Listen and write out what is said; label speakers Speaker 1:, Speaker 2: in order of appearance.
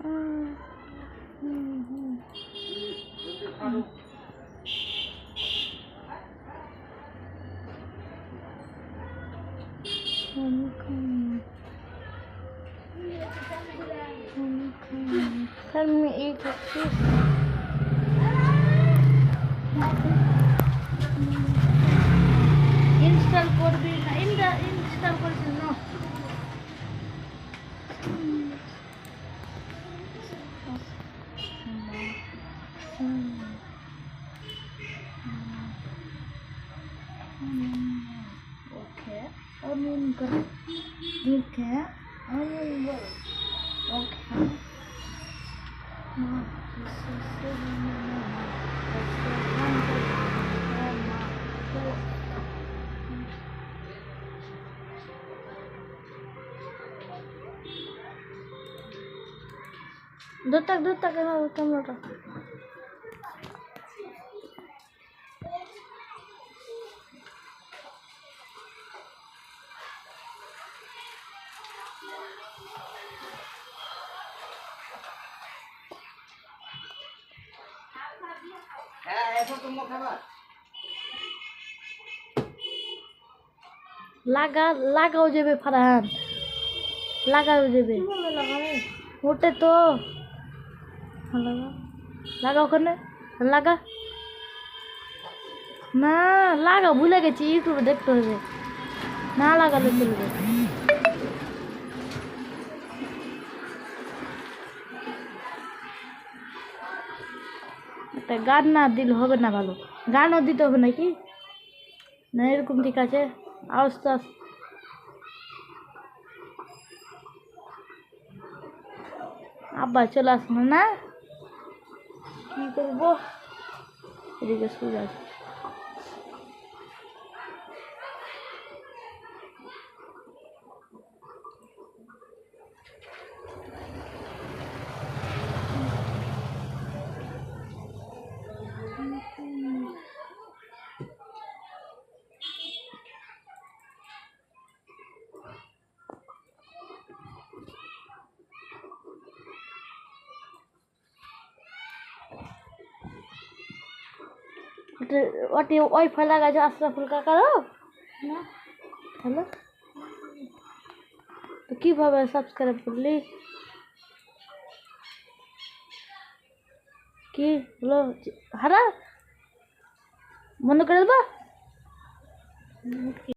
Speaker 1: Tell me eat a fish. Install করবি না install করবি না okay onion कर ठीक है onion okay दूर तक टमाटर লাগাও যাবে ফারহান লাগাও যাবে ওটা তো লাগা ওখানে লাগা না লাগা ভুলে গেছি ইউটিউবে দেখতে হবে না লাগালে চলবে একটা গান না দিলে হবে না ভালো গানও দিতে হবে নাকি না এরকম ঠিক আছে আস্তে আস্তে আব্বা চলে আসলো না কি করবো এদিকে শুয়ে আছে ওটি ওয়াইফাই লাগাইছে আশরাফুল কাকারও না হ্যালো তো কীভাবে সাবস্ক্রাইব করলি কি হলো হারা বন্ধ করে দেবা